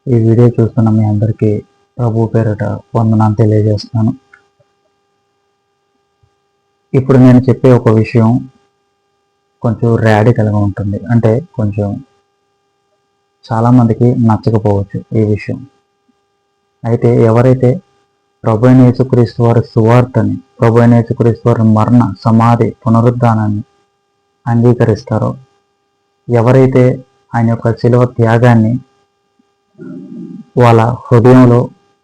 ఈ వీడియో చూస్తున్న మీ అందరికీ ప్రభు పేరిట వందనాలు తెలియజేస్తున్నాను. ఇప్పుడు నేను చెప్పే ఒక విషయం కొంచెం రాడికల్గా ఉంటుంది. అంటే కొంచెం చాలామందికి నచ్చకపోవచ్చు ఈ విషయం. అయితే ఎవరైతే ప్రభు అయిన యేసుక్రీస్తు వారి సువార్తని, ప్రభు అయిన యేసుక్రీస్తు వారి మరణ, సమాధి, పునరుద్ధానాన్ని అంగీకరిస్తారో, ఎవరైతే ఆయన యొక్క శిలువ త్యాగాన్ని వాళ్ళ హృదయంలో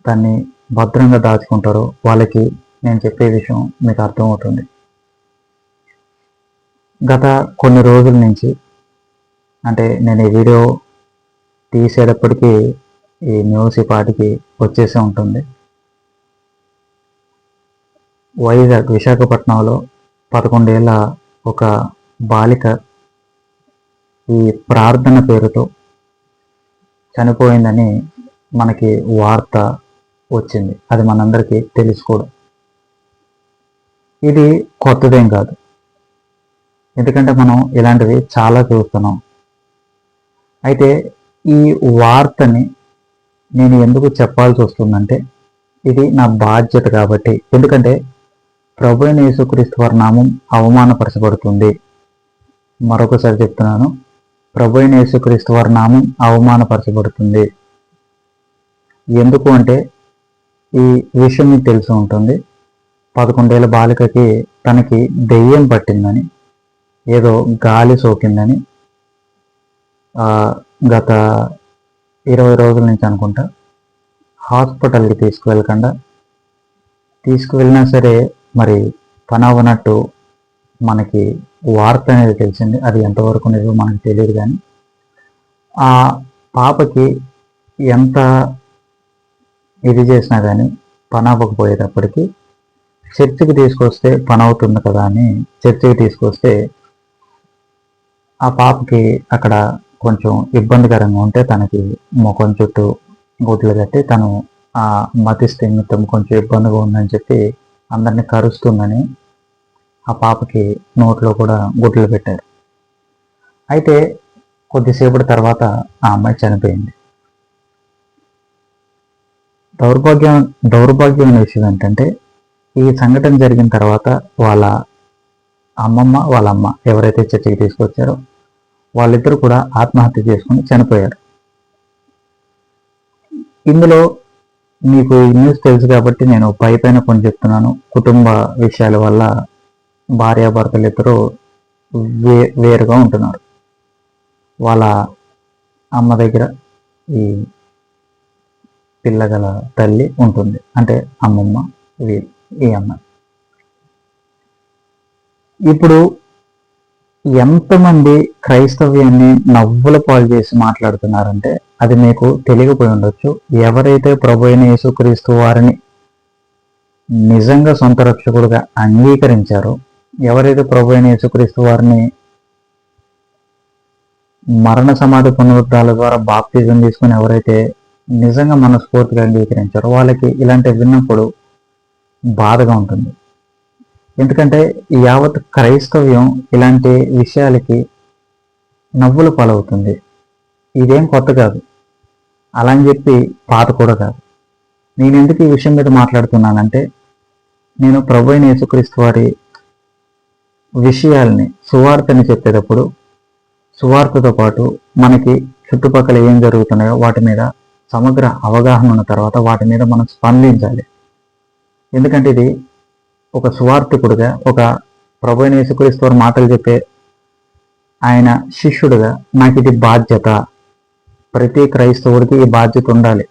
దాన్ని భద్రంగా దాచుకుంటారో వాళ్ళకి నేను చెప్పే విషయం మీకు అర్థమవుతుంది. గత కొన్ని రోజుల నుంచి, అంటే నేను ఈ వీడియో తీసేటప్పటికీ ఈ న్యూస్ ఈ పాటికి వచ్చేసే ఉంటుంది. విశాఖపట్నంలో 11 ఏళ్ళ ఒక బాలిక ఈ ప్రార్థన పేరుతో చనిపోయిందని మనకి వార్త వచ్చింది. అది మనందరికీ తెలుసుకోవడం. ఇది కొత్తదేం కాదు, ఎందుకంటే మనం ఇలాంటివి చాలా చూస్తున్నాం. అయితే ఈ వార్తని నేను ఎందుకు చెప్పాల్సి వస్తుందంటే, ఇది నా బాధ్యత కాబట్టి. ఎందుకంటే ప్రభు అయిన యేసుక్రీస్తు వారి నామం అవమానపరచబడుతుంది. మరొకసారి చెప్తున్నాను, ప్రభు అయిన యేసుక్రీస్తు వారి నామం అవమానపరచబడుతుంది. ఎందుకు అంటే ఈ విషయం మీకు తెలిసి ఉంటుంది. 11 ఏళ్ళ బాలికకి తనకి దెయ్యం పట్టిందని, ఏదో గాలి సోకిందని గత 20 రోజుల నుంచి అనుకుంటా హాస్పిటల్కి తీసుకువెళ్ళినా సరే మరి పని అవ్వనట్టు మనకి వార్త అనేది తెలిసింది. అది ఎంతవరకు నిజమో మనకు తెలియదు, కానీ ఆ పాపకి ఎంత ఇది చేసినా కానీ పని అవ్వకపోయేటప్పటికి చర్చికి తీసుకొస్తే పని అవుతుంది కదా అని చర్చికి తీసుకొస్తే ఆ పాపకి అక్కడ కొంచెం ఇబ్బందికరంగా ఉంటే తనకి ముఖం చుట్టూ గుడ్లు కట్టి తను ఆ మతి స్థిమితం కొంచెం ఇబ్బందిగా ఉందని చెప్పి అందరినీ కరుస్తుందని ఆ పాపకి నోట్లో కూడా గుడ్లు పెట్టారు. అయితే కొద్దిసేపటి తర్వాత ఆ అమ్మాయి చనిపోయింది. దౌర్భాగ్యమైన విషయం ఏంటంటే, ఈ సంఘటన జరిగిన తర్వాత వాళ్ళ అమ్మమ్మ, వాళ్ళ అమ్మ ఎవరైతే చర్చికి తీసుకొచ్చారో వాళ్ళిద్దరూ కూడా ఆత్మహత్య చేసుకుని చనిపోయారు. ఇందులో మీకు ఈ న్యూస్ తెలుసు కాబట్టి నేను పైన కొన్ని చెప్తున్నాను. కుటుంబ విషయాల వల్ల భార్యాభర్తలు ఇద్దరు వేరుగా ఉంటున్నారు. వాళ్ళ అమ్మ దగ్గర ఈ పిల్లగల తల్లి ఉంటుంది, అంటే అమ్మమ్మ, ఈ అమ్మ. ఇప్పుడు ఎంతమంది క్రైస్తవ్యాన్ని నవ్వుల పాలు చేసి మాట్లాడుతున్నారంటే అది మీకు తెలియకపోయి ఉండొచ్చు. ఎవరైతే ప్రభు అయిన యేసుక్రీస్తు వారిని నిజంగా సొంత రక్షకుడుగా అంగీకరించారో, ఎవరైతే ప్రభు అయిన యేసుక్రీస్తు వారిని మరణ సమాధి పునరుద్ధాల ద్వారా బాప్తిజం తీసుకుని ఎవరైతే నిజంగా మనస్ఫూర్తిగా అంగీకరించారో వాళ్ళకి ఇలాంటి విన్నప్పుడు బాధగా ఉంటుంది. ఎందుకంటే యావత్ క్రైస్తవ్యం ఇలాంటి విషయాలకి నవ్వులు పాలవుతుంది. ఇదేం కొత్త కాదు, అలా అని చెప్పి పాత కూడా కాదు. నేను ఎందుకు ఈ విషయం మీద మాట్లాడుతున్నానంటే, నేను ప్రభు అయిన యేసుక్రీస్తు వారి విషయాల్ని, సువార్తని చెప్పేటప్పుడు సువార్తతో పాటు మనకి చుట్టుపక్కల ఏం జరుగుతున్నాయో వాటి మీద సమగ్ర అవగాహన ఉన్న తర్వాత వాటి మీద మనం స్పందించాలి. ఎందుకంటే ఇది ఒక సువార్తికుడుగా, ఒక ప్రభు అయిన యేసుక్రీస్తు వారి మాటలు చెప్పే ఆయన శిష్యుడిగా నాకు ఇది బాధ్యత. ప్రతి క్రైస్తవుడికి ఈ బాధ్యత ఉండాలి.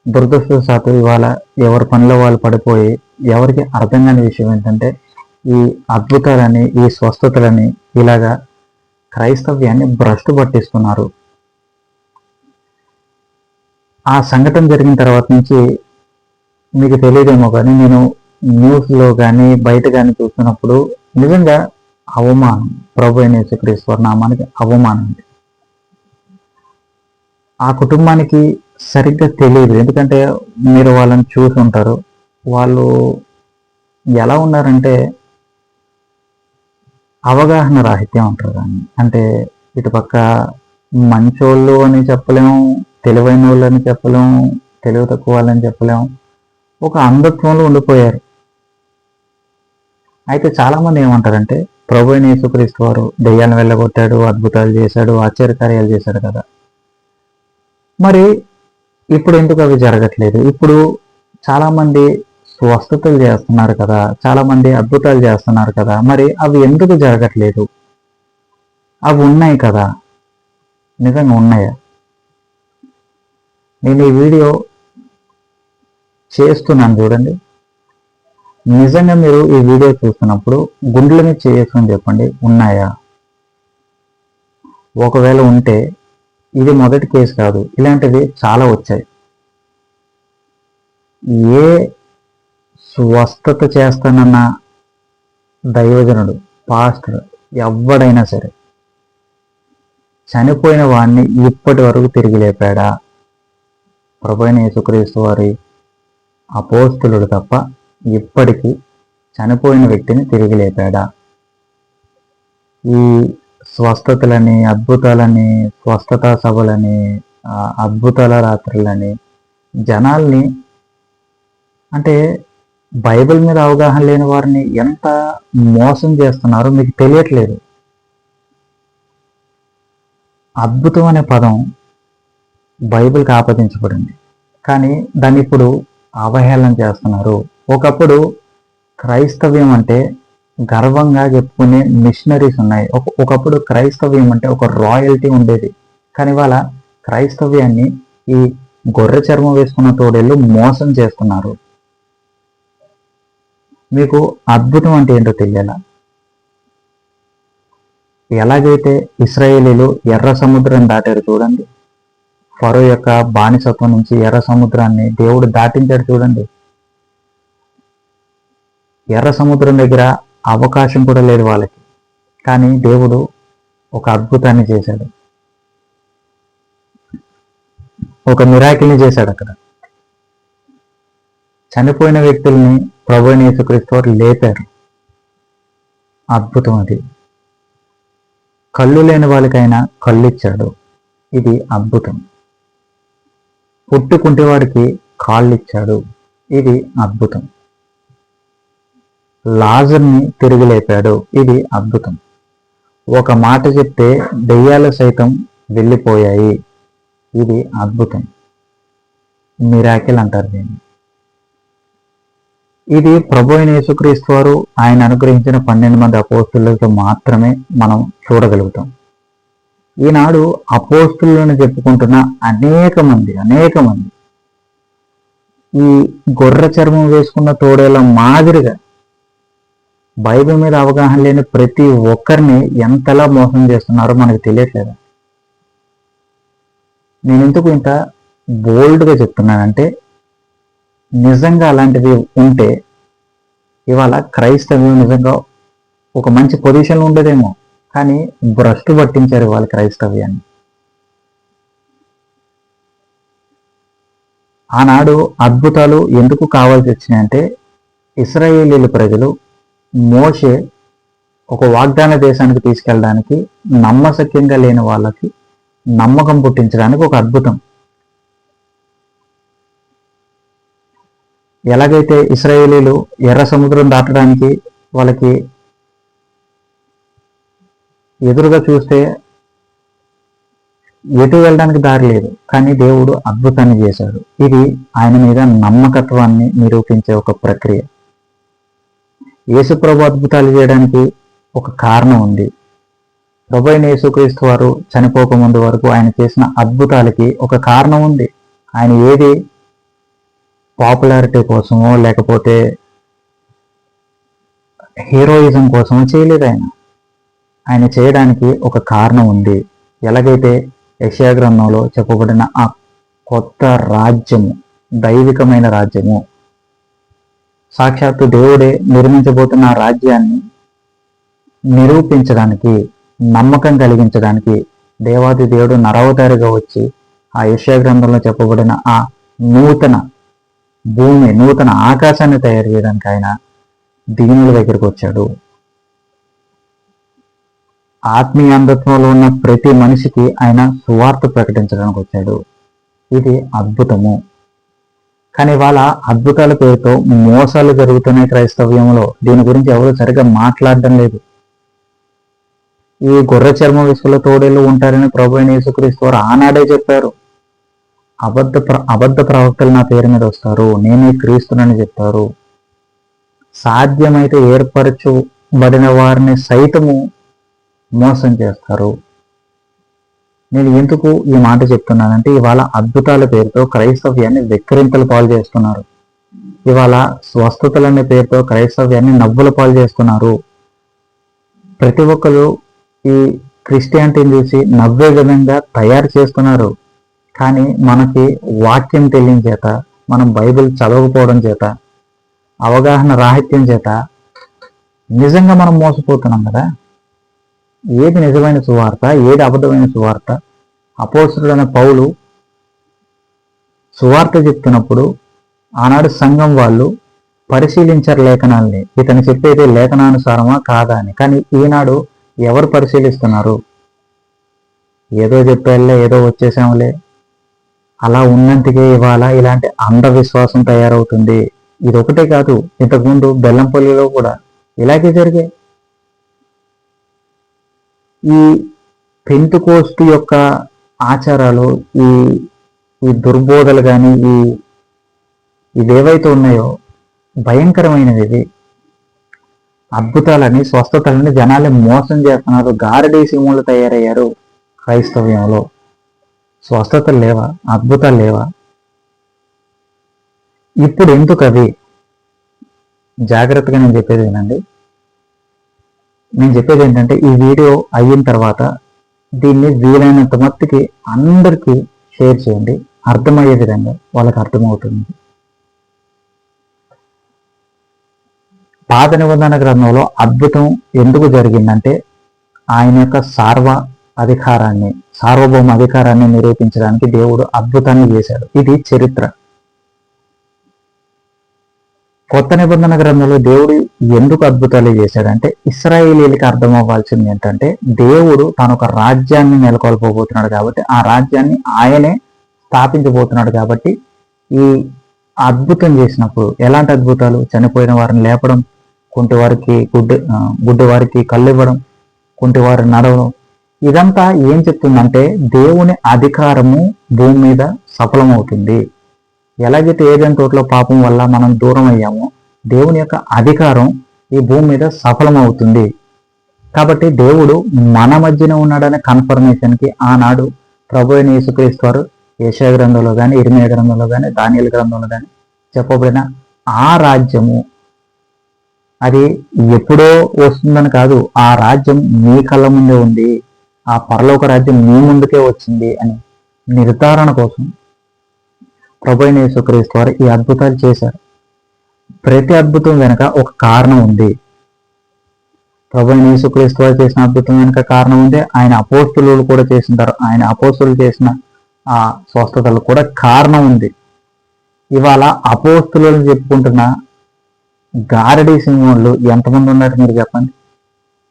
దురదృష్టవశాత్తు ఇవాళ ఎవరి పనిలో వాళ్ళు పడిపోయి ఎవరికి అర్థం కాని విషయం ఏంటంటే, ఈ అద్భుతాలని, ఈ స్వస్థతలని ఇలాగా క్రైస్తవ్యాన్ని భ్రష్టు పట్టిస్తున్నారు. ఆ సంఘటన జరిగిన తర్వాత నుంచి మీకు తెలియదేమో కానీ నేను న్యూస్లో కానీ బయట కానీ చూస్తున్నప్పుడు నిజంగా అవమానం, ప్రభు అయిన యేసుక్రీస్తు వారి నామానికి అవమానం. ఆ కుటుంబానికి సరిగ్గా తెలియదు, ఎందుకంటే మీరు వాళ్ళని చూసి ఉంటారు. వాళ్ళు ఎలా ఉన్నారంటే అవగాహన రాహిత్యం ఉంటారు. కానీ అంటే ఇటుపక్క మంచోళ్ళు అని చెప్పలేము, తెలివైన వాళ్ళని చెప్పలేము, తెలివి తక్కువ వాళ్ళని చెప్పలేము, ఒక అంధత్వంలో ఉండిపోయారు. అయితే చాలామంది ఏమంటారంటే ప్రభు అయిన యేసుక్రీస్తు వారు దెయ్యాన్ని వెళ్ళగొట్టాడు, అద్భుతాలు చేశాడు, ఆశ్చర్యకార్యాలు చేశాడు కదా, మరి ఇప్పుడు ఎందుకు అవి జరగట్లేదు? ఇప్పుడు చాలామంది స్వస్థతలు చేస్తున్నారు కదా, చాలామంది అద్భుతాలు చేస్తున్నారు కదా, మరి అవి ఎందుకు జరగట్లేదు? అవి ఉన్నాయి కదా, నిజంగా ఉన్నాయా? నేను ఈ వీడియో చేస్తున్నాను చూడండి, నిజంగా మీరు ఈ వీడియో చూస్తున్నప్పుడు గుండెల మీద చేసుకొని చెప్పండి, ఉన్నాయా? ఒకవేళ ఉంటే ఇది మొదటి కేసు కాదు, ఇలాంటివి చాలా వచ్చాయి. ఏ స్వస్థత చేస్తానన్న దైవజనుడు, పాస్టర్, ఎవడైనా సరే చనిపోయిన వాడిని ఇప్పటి వరకు తిరిగి లేపాడా? ప్రభువైన యేసుక్రీస్తు వారి అపోస్తులుడు తప్ప ఇప్పటికీ చనిపోయిన వ్యక్తిని తిరిగి లేపాడా? ఈ స్వస్థతలని, అద్భుతాలని, స్వస్థత సభలని, అద్భుతాల రాత్రులని జనాల్ని, అంటే బైబిల్ మీద అవగాహన లేని వారిని ఎంత మోసం చేస్తున్నారో మీకు తెలియట్లేదు. అద్భుతం అనే పదం బైబిల్కి ఆపాదించబడింది, కానీ దాన్ని ఇప్పుడు అవహేళన చేస్తున్నారు. ఒకప్పుడు క్రైస్తవ్యం అంటే గర్వంగా చెప్పుకునే మిషనరీస్ ఉన్నాయి. ఒకప్పుడు క్రైస్తవ్యం అంటే ఒక రాయల్టీ ఉండేది, కానీ వాళ్ళ క్రైస్తవ్యాన్ని ఈ గొర్రె చర్మం వేసుకున్న తోడేళ్ళు మోసం చేస్తున్నారు. మీకు అద్భుతం అంటే ఏంటో తెలియాలా? ఎలాగైతే ఇశ్రాయేలీలు ఎర్ర సముద్రం దాటారు చూడండి, ఫరో యొక్క బానిసత్వం నుంచి ఎర్ర సముద్రాన్ని దేవుడు దాటించాడు చూడండి. ఎర్ర సముద్రం దగ్గర అవకాశం కూడా లేదు వాళ్ళకి, కానీ దేవుడు ఒక అద్భుతాన్ని చేశాడు, ఒక మిరాకిల్ని చేశాడు. అక్కడ చనిపోయిన వ్యక్తుల్ని ప్రభువైన యేసుక్రీస్తు వారు లేపారు. అద్భుతం అది. కళ్ళు లేని వాళ్ళకైనా కళ్ళు ఇచ్చాడు, ఇది అద్భుతం. పుట్టుకుంటే వాడికి కాళ్ళు ఇచ్చాడు, ఇది అద్భుతం. లాజర్ని తిరిగి లేపాడు, ఇది అద్భుతం. ఒక మాట చెప్తే దెయ్యాలు సైతం వెళ్ళిపోయాయి, ఇది అద్భుతం. మిరాకిల్ అంటారు దీన్ని. ఇది ప్రభు అయిన యేసుక్రీస్తు వారు ఆయన అనుగ్రహించిన 12 మంది అపోస్తులతో మాత్రమే మనం చూడగలుగుతాం. ఈనాడు అపోస్తులను చెప్పుకుంటున్న అనేక మంది ఈ గొర్రె చర్మం వేసుకున్న తోడేళ్ళ మాదిరిగా బైబిల్ మీద అవగాహన లేని ప్రతి ఒక్కరిని ఎంతలా మోసం చేస్తున్నారో మనకు తెలియట్లేదా? నేను ఎందుకు ఇంత బోల్డ్గా చెప్తున్నానంటే, నిజంగా అలాంటివి ఉంటే ఇవాళ క్రైస్తవ్యం నిజంగా ఒక మంచి పొజిషన్లో ఉండేదేమో, కానీ భ్రష్టు పట్టించారు వాళ్ళ క్రైస్తవ్యాన్ని. ఆనాడు అద్భుతాలు ఎందుకు కావాల్సి వచ్చినాయంటే, ఇశ్రాయేలీల ప్రజలు మోషే ఒక వాగ్దాన దేశానికి తీసుకెళ్ళడానికి నమ్మశక్యంగా లేని వాళ్ళకి నమ్మకం పుట్టించడానికి ఒక అద్భుతం. ఎలాగైతే ఇశ్రాయేలీలు ఎర్ర సముద్రం దాటడానికి వాళ్ళకి ఎదురుగా చూస్తే ఎటు వెళ్ళడానికి దారి లేదు, కానీ దేవుడు అద్భుతాన్ని చేశాడు. ఇది ఆయన మీద నమ్మకత్వాన్ని నిరూపించే ఒక ప్రక్రియ. యేసుప్రభు అద్భుతాలు చేయడానికి ఒక కారణం ఉంది. ప్రభు అయిన యేసుక్రీస్తు వారు చనిపోకముందు వరకు ఆయన చేసిన అద్భుతాలకి ఒక కారణం ఉంది. ఆయన ఏది పాపులారిటీ కోసమో లేకపోతే హీరోయిజం కోసమో చేయలేదు. ఆయన చేయడానికి ఒక కారణం ఉంది. ఎలాగైతే యెషయా గ్రంథంలో చెప్పబడిన ఆ కొత్త రాజ్యము, దైవికమైన రాజ్యము, సాక్షాత్తు దేవుడే నిర్మించబోతున్న ఆ రాజ్యాన్ని నిరూపించడానికి, నమ్మకం కలిగించడానికి దేవాది దేవుడు నరవతారిగా వచ్చి ఆ యెషయా గ్రంథంలో చెప్పబడిన ఆ నూతన భూమి, నూతన ఆకాశాన్ని తయారు చేయడానికి ఆయన దీనుల దగ్గరికి వచ్చాడు. ఆత్మీయ అంధత్వంలో ఉన్న ప్రతి మనిషికి ఆయన సువార్త ప్రకటించడానికి వచ్చాడు. ఇది అద్భుతము. కానీ వాళ్ళ అద్భుతాల పేరుతో మోసాలు జరుగుతున్నాయి క్రైస్తవ్యంలో. దీని గురించి ఎవరు సరిగ్గా మాట్లాడడం లేదు. ఈ గొర్రె చర్మ విసుల తోడేళ్ళు ఉంటారని ప్రభువైన యేసుక్రీస్తు వారు ఆనాడే చెప్పారు. అబద్ధ ప్రవక్తలు నా పేరు మీద వస్తారు, నేనే క్రీస్తునని చెప్తారు. సాధ్యమైతే ఏర్పరచబడిన వారిని సైతము మోసం చేస్తారు. నేను ఎందుకు ఈ మాట చెప్తున్నానంటే, ఇవాళ అద్భుతాల పేరుతో క్రైస్తవ్యాన్ని వెక్కిరింతల పాలు చేస్తున్నారు. ఇవాళ స్వస్థతలనే పేరుతో క్రైస్తవ్యాన్ని నవ్వుల పాలు చేస్తున్నారు. ప్రతి ఒక్కరు ఈ క్రిస్టియానిటీని చూసి నవ్వే విధంగా తయారు చేస్తున్నారు. కానీ మనకి వాక్యం తెలియని చేత, మనం బైబిల్ చదవకపోవడం చేత, అవగాహన రాహిత్యం చేత నిజంగా మనం మోసపోతున్నాం కదా. ఏది నిజమైన సువార్త, ఏది అబద్ధమైన సువార్త? అపోస్తలుడైన పౌలు సువార్త చెప్తున్నప్పుడు ఆనాడు సంఘం వాళ్ళు పరిశీలించారు లేఖనాల్ని, ఇతను చెప్పేది లేఖనానుసారమా కాదా అని. కానీ ఈనాడు ఎవరు పరిశీలిస్తున్నారు? ఏదో చెప్పేళ్ళే, ఏదో వచ్చేసాములే, అలా ఉన్నందుకే ఇవాళ ఇలాంటి అంధవిశ్వాసం తయారవుతుంది. ఇది ఒకటే కాదు, ఇంతకుముందు బెల్లంపల్లిలో కూడా ఇలాగే జరిగాయి. ఈ పెంతుకోస్తు యొక్క ఆచారాలు, ఈ దుర్బోధలు కానీ ఇవేవైతే ఉన్నాయో భయంకరమైనవి. ఇవి అద్భుతాలని, స్వస్థతలని జనాల్ని మోసం చేస్తున్నారు. గారడీసిములు తయారయ్యారు క్రైస్తవ్యంలో. స్వస్థతలు లేవా? అద్భుతాలు లేవా? ఇప్పుడు ఎందుకు అవి? జాగ్రత్తగా నేను చెప్పేది వినండి. నేను చెప్పేది ఏంటంటే, ఈ వీడియో అయిన తర్వాత దీన్ని వీలైనంత మట్టుకి అందరికీ షేర్ చేయండి, అర్థమయ్యే విధంగా వాళ్ళకి అర్థమవుతుంది. పాత నిబంధన గ్రంథంలో అద్భుతం ఎందుకు జరిగిందంటే, ఆయన యొక్క సార్వభౌమ అధికారాన్ని నిరూపించడానికి దేవుడు అద్భుతాన్ని చేశాడు. ఇది చరిత్ర. కొత్త నిబంధన గ్రంథంలో దేవుడు ఎందుకు అద్భుతాలు చేశాడంటే, ఇశ్రాయేలీలకి అర్థం అవ్వాల్సింది ఏంటంటే, దేవుడు తను ఒక రాజ్యాన్ని నెలకొల్పబోతున్నాడు కాబట్టి, ఆ రాజ్యాన్ని ఆయనే స్థాపించబోతున్నాడు కాబట్టి, ఈ అద్భుతం చేసినప్పుడు ఎలాంటి అద్భుతాలు? చనిపోయిన వారిని లేపడం, కుంటి వారికి గుడ్డి వారికి కళ్ళు ఇవ్వడం, కుంటి వారిని నడవడం. ఇదంతా ఏం చెప్తుందంటే, దేవుని అధికారము భూమి మీద సఫలమవుతుంది. ఎలాగైతే ఏదైనా తోటలో పాపం వల్ల మనం దూరం అయ్యామో, దేవుని యొక్క అధికారం ఈ భూమి మీద సఫలమవుతుంది. కాబట్టి దేవుడు మన మధ్యన ఉన్నాడనే కన్ఫర్మేషన్కి ఆనాడు ప్రభువైన యేసుక్రీస్తు వారు యెషయా గ్రంథంలో కానీ, ఇర్మీయా గ్రంథంలో కానీ, దానియేలు గ్రంథంలో కానీ చెప్పబడిన ఆ రాజ్యము అది ఎప్పుడో వస్తుందని కాదు, ఆ రాజ్యం మీ కళ్ళ ముందే ఉంది, ఆ పరలోక రాజ్యం మీ ముందుకే వచ్చింది అని నిర్ధారణ కోసం ప్రభువైన యేసుక్రీస్తు వారు ఈ అద్భుతాలు చేశారు. ప్రతి అద్భుతం వెనుక ఒక కారణం ఉంది. ప్రభువైన యేసుక్రీస్తు వారు చేసిన అద్భుతం వెనుక కారణం ఉంది. ఆయన అపోస్తులు కూడా చేసింటారు. ఆయన అపోస్తులు చేసిన ఆ స్వస్థతలు కూడా కారణం ఉంది. ఇవాళ అపోస్తులను చెప్పుకుంటున్న గారడీ సింహంలో ఎంతమంది ఉన్నారు మీరు చెప్పండి.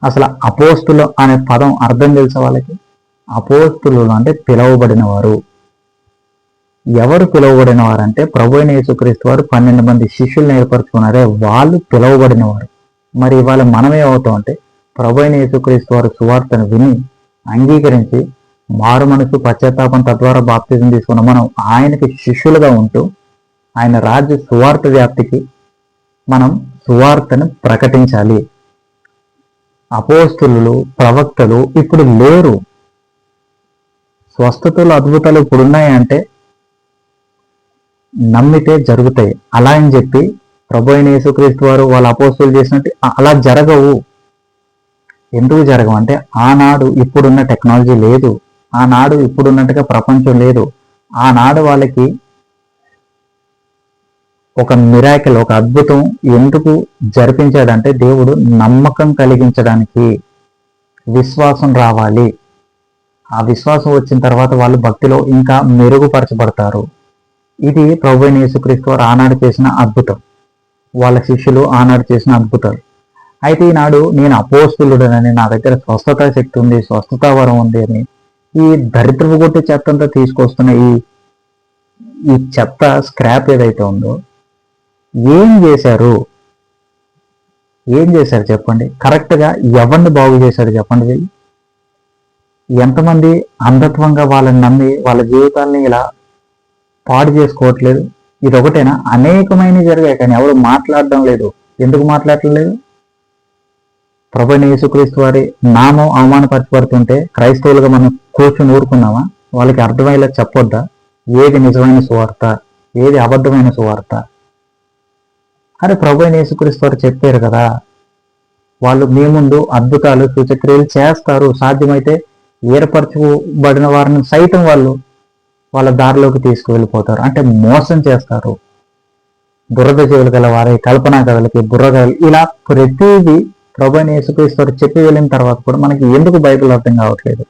అసలు అపోస్తులు అనే పదం అర్థం తెలిసే వాళ్ళకి? అపోస్తులు అంటే పిలువబడిన వారు. ఎవరు పిలువబడిన వారు అంటే, ప్రభువైన యేసుక్రీస్తు వారు 12 మంది శిష్యుల్ని ఏర్పరచుకున్నారే, వాళ్ళు పిలువబడిన వారు. మరి ఇవాళ మనమే అవుతాం అంటే, ప్రభువైన యేసుక్రీస్తు వారు సువార్తను విని అంగీకరించి మారు మనసు పశ్చాత్తాపం తద్వారా బాప్తిజం తీసుకున్న మనం ఆయనకి శిష్యులుగా ఉంటూ ఆయన రాజ్య సువార్త వ్యాప్తికి మనం సువార్తను ప్రకటించాలి. అపోస్తులు, ప్రవక్తలు ఇప్పుడు లేరు. స్వస్థతలు, అద్భుతాలు ఇప్పుడు ఉన్నాయంటే నమ్మితే జరుగుతాయి. అలా అని చెప్పి ప్రభువైన యేసుక్రీస్తు వారు వాళ్ళ అపోస్తులు చేసినట్టు అలా జరగవు. ఎందుకు జరగవు అంటే, ఆనాడు ఇప్పుడున్న టెక్నాలజీ లేదు, ఆనాడు ఇప్పుడున్నట్టుగా ప్రపంచం లేదు. ఆనాడు వాళ్ళకి ఒక మిరాకిల్, ఒక అద్భుతం ఎందుకు జరిపించాడంటే, దేవుడు నమ్మకం కలిగించడానికి, విశ్వాసం రావాలి. ఆ విశ్వాసం వచ్చిన తర్వాత వాళ్ళు భక్తిలో ఇంకా మెరుగుపరచబడతారు. ఇది ప్రభువైన యేసుక్రీస్తు వారు ఆనాడు చేసిన అద్భుతం, వాళ్ళ శిష్యులు ఆనాడు చేసిన అద్భుతాలు. అయితే ఈనాడు నేను అపోస్తులుడనని, నా దగ్గర స్వస్థత శక్తి ఉంది, స్వస్థత వరం ఉంది అని ఈ దరిద్రపు కొట్టి చెత్తంతా తీసుకొస్తున్న ఈ ఈ చెత్త స్క్రాప్ ఏదైతే ఉందో ఏం చేశారు చెప్పండి? కరెక్ట్గా ఎవరిని బాగు చేశారు చెప్పండి? వీళ్ళు ఎంతమంది అంధత్వంగా వాళ్ళని నమ్మి వాళ్ళ జీవితాన్ని ఇలా పాడు చేసుకోవట్లేదు? ఇది ఒకటేనా? అనేకమైనవి జరిగాయి, కానీ ఎవరు మాట్లాడడం లేదు. ఎందుకు మాట్లాడలేదు? ప్రభువైన యేసుక్రీస్తు వారి నామం అవమానపరచబడుతుంటే క్రైస్తవులుగా మనం కూర్చుని ఊరుకున్నామా? వాళ్ళకి అర్థమయ్యేలా చెప్పొద్దా? ఏది నిజమైన సువార్త, ఏది అబద్ధమైన సువార్త? అరే ప్రభువైన యేసుక్రీస్తు వారు చెప్పారు కదా, వాళ్ళు మీ ముందు అద్భుతాలు సూచక్రియలు చేస్తారు, సాధ్యమైతే ఏర్పరచబడిన వారిని సైతం వాళ్ళ దారిలోకి తీసుకువెళ్ళిపోతారు, అంటే మోసం చేస్తారు. బురద చెవులు గల వారి కల్పనా కథలకి బుర్రగలు, ఇలా ప్రతిదీ ప్రభువైన యేసుక్రీస్తు వారు చెప్పి వెళ్ళిన తర్వాత కూడా మనకి ఎందుకు బైబిల్ అర్థం కావట్లేదు?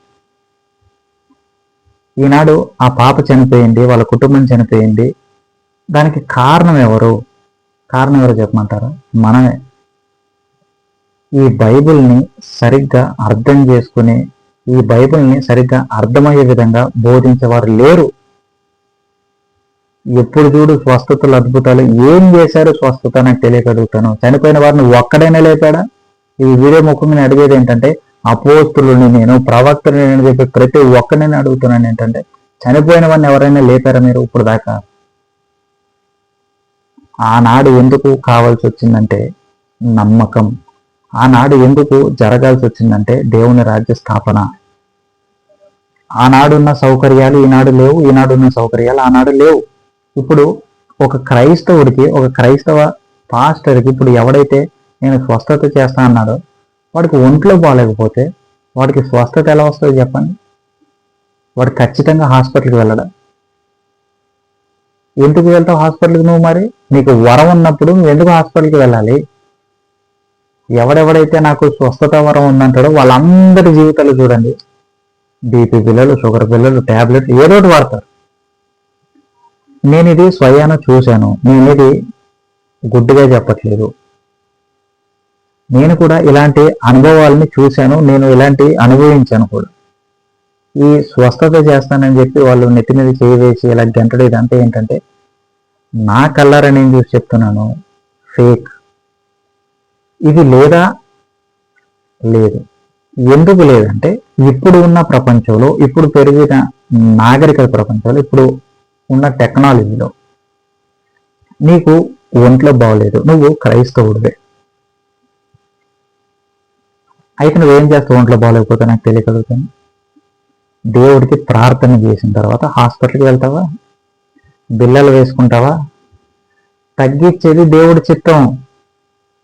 ఈనాడు ఆ పాప చనిపోయింది, వాళ్ళ కుటుంబం చనిపోయింది, దానికి కారణం ఎవరు చెప్పమంటారా? మనమే. ఈ బైబిల్ని సరిగ్గా అర్థం చేసుకుని, ఈ బైబిల్ని సరిగ్గా అర్థమయ్యే విధంగా బోధించేవారు లేరు. ఎప్పుడు చూడు స్వస్థతలు, అద్భుతాలు. ఏం చేశారు స్వస్థత? నాకు తెలియగలుగుతాను. చనిపోయిన వారిని ఒక్కడైనా లేపాడా? ఈ వీడియో ముఖ్యంగా అడిగేది ఏంటంటే, అపోస్తులని నేను, ప్రవక్తని నేను చెప్పి ప్రతి ఒక్కరిని అడుగుతున్నాను ఏంటంటే, చనిపోయిన వారిని ఎవరైనా లేపారా మీరు ఇప్పుడు దాకా? ఆనాడు ఎందుకు కావాల్సి వచ్చిందంటే నమ్మకం. ఆనాడు ఎందుకు జరగాల్సి వచ్చిందంటే దేవుని రాజ్య స్థాపన. ఆనాడున్న సౌకర్యాలు ఈనాడు లేవు, ఈనాడున్న సౌకర్యాలు ఆనాడు లేవు. ఇప్పుడు ఒక క్రైస్తవుడికి, ఒక క్రైస్తవ పాస్టర్కి ఇప్పుడు ఎవడైతే నేను స్వస్థత చేస్తా అన్నాడో వాడికి ఒంట్లో బాగాలేకపోతే వాడికి స్వస్థత ఎలా వస్తుంది చెప్పండి? వాడు ఖచ్చితంగా హాస్పిటల్కి వెళ్ళడా? ఎందుకు వెళ్తావు హాస్పిటల్కి నువ్వు? మరి నీకు వరం ఉన్నప్పుడు నువ్వు ఎందుకు హాస్పిటల్కి వెళ్ళాలి? ఎవడెవడైతే నాకు స్వస్థత వరం ఉందంటాడో వాళ్ళందరి జీవితాలు చూడండి, బీపీ పిల్లలు, షుగర్ పిల్లలు, ట్యాబ్లెట్ ఏదో ఒకటి వాడతారు. నేను ఇది స్వయాన చూశాను, నేను ఇది గుడ్డిగా చెప్పట్లేదు. నేను కూడా ఇలాంటి అనుభవాలని చూశాను, నేను ఇలాంటి అనుభవించాను కూడా. ఈ స్వస్థత చేస్తానని చెప్పి వాళ్ళు నెత్తి మీద చేయి వేసి ఇలా గంటడు, ఇదంతా ఏంటంటే నా కళ్ళారా నేను చూసి చెప్తున్నాను, ఫేక్. ఇది లేదా? లేదు. ఎందుకు లేదంటే ఇప్పుడు ఉన్న ప్రపంచంలో, ఇప్పుడు పెరిగిన నాగరికత ప్రపంచంలో, ఇప్పుడు ఉన్న టెక్నాలజీలో నీకు ఒంట్లో బాగోలేదు, నువ్వు క్రైస్తవుడివే, అయితే నువ్వేం చేస్తావు? ఒంట్లో బాగోలేకపోతే నాకు తెలియగలుగుతాను. దేవుడికి ప్రార్థన చేసిన తర్వాత హాస్పిటల్కి వెళ్తావా? బిల్లలు వేసుకుంటావా? తగ్గించేది దేవుడి చిత్తం.